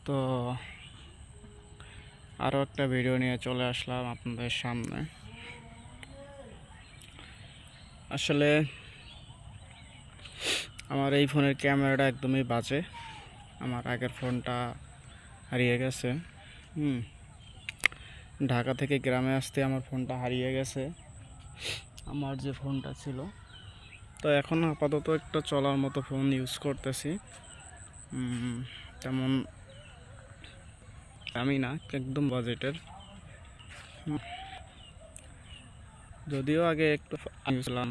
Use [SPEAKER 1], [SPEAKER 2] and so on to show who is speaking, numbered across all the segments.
[SPEAKER 1] তো আরও একটা ভিডিও নিয়ে চলে আসলাম আপনাদের সামনে। আসলে আমার এই ফোনের ক্যামেরাটা একদমই বাজে। আমার আগের ফোনটা হারিয়ে গেছে। ঢাকা থেকে গ্রামে আসতে আমার ফোনটা হারিয়ে গেছে, আমার যে ফোনটা ছিল। তো এখন আপাতত একটা চলার মতো ফোন ইউজ করতেছি। তেমন দামি না, একদম বাজেটের। যদিও আগে একটু ইউজলাম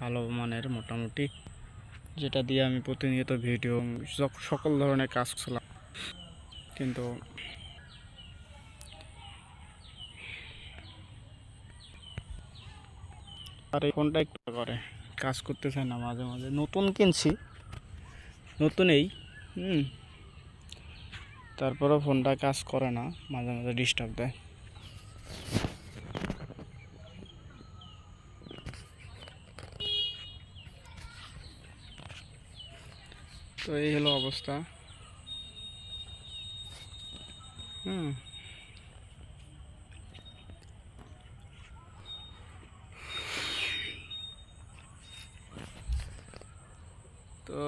[SPEAKER 1] ভালো মানের মোটামুটি, যেটা দিয়ে আমি প্রতিনিয়ত ভিডিও সকল ধরনের কাজ করলাম, কিন্তু আর এই ফোনটা একটু করে কাজ করতেছে না। মাঝে মাঝে নতুন কিনছি, নতুনই তারপরেও ফোনটা কাজ করে না, মাঝে মাঝে ডিস্টার্ব দেয়। তো এই হলো অবস্থা। তো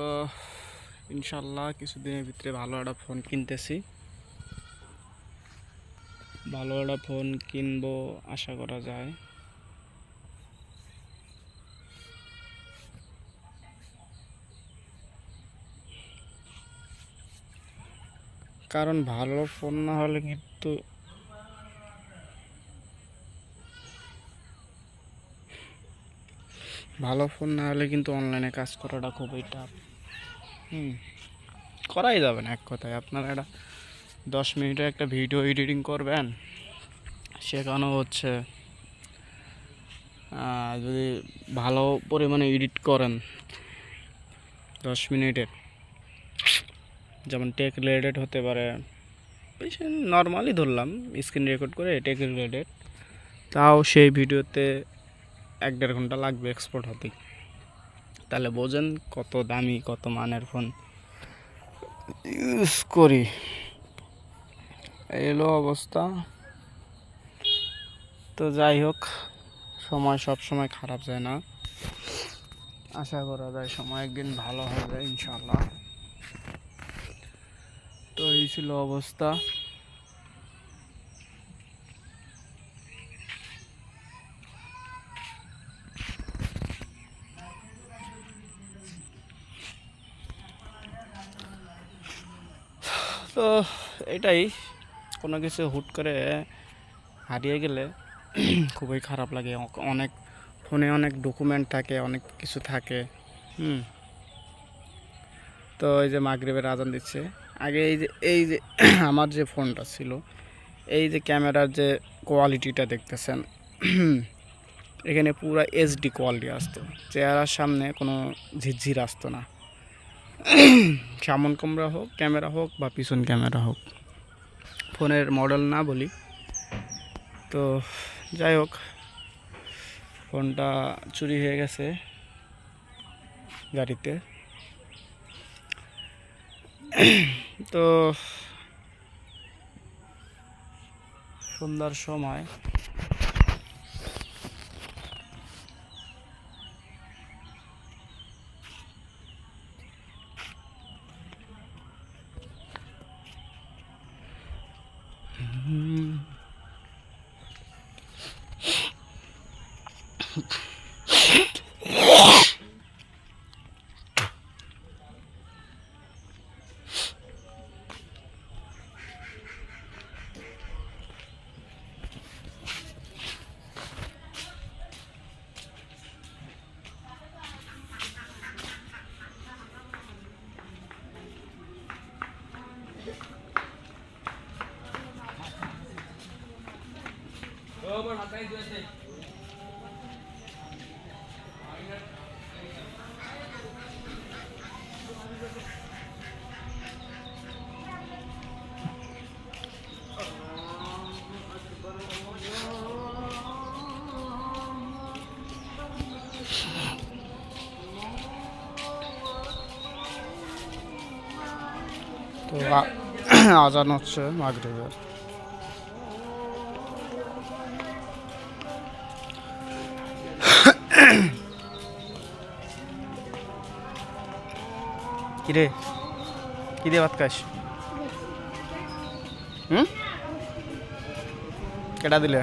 [SPEAKER 1] ইনশাল্লাহ কিছুদিনের ভিতরে ভালো একটা ফোন কিনতেছি, ভালো একটা ফোন কিনবো আশা করা যায়। কারণ ভালো ফোন না হলে কিন্তু অনলাইনে কাজ করাটা খুবই টাফ। করাই যাবে না এক কথায়। আপনারা একটা 10 মিনিটের একটা ভিডিও এডিটিং করবেন, সেখানেও হচ্ছে যদি ভালো পরিমাণে এডিট করেন 10 মিনিটের, যেমন টেক রিলেটেড হতে পারে, নর্মালি ধরলাম স্ক্রিন রেকর্ড করে টেক রিলেটেড, তাও সেই ভিডিওতে 1-1.5 ঘন্টা লাগবে এক্সপোর্ট হতে। তাহলে বোঝেন কত দামি কত মানের ফোন ইউজ করি। এই হলো অবস্থা। তো যাই হোক, সময় সব সময় খারাপ যায় না, আশা করা যায় সময় একদিন ভালো হয়ে যায় ইনশাল্লাহ। তো এই ছিল অবস্থা। তো এটাই, কোনো কিছু হুট করে হারিয়ে গেলে খুবই খারাপ লাগে। অনেক ফোনে অনেক ডকুমেন্ট থাকে, অনেক কিছু থাকে। তো এই যে মাগরিবের আজান দিচ্ছে, আগে এই যে আমার যে ফোনটা ছিল, এই যে ক্যামেরার যে কোয়ালিটিটা দেখতেছেন, এখানে পুরো এইচডি কোয়ালিটি আসতো, চেহারার সামনে কোনো ঝিরঝির আসতো না, সামন ক্যামেরা হোক বা পিছন ক্যামেরা হোক। ফোনের মডেল না বলি। তো যাই হোক, ফোনটা চুরি হয়ে গেছে গাড়িতে। তো সন্ধ্যার সময় তো আজান হচ্ছে মাগরিবের। কিরে কি দিয়ে ভাত খাস? কেটা দিলে?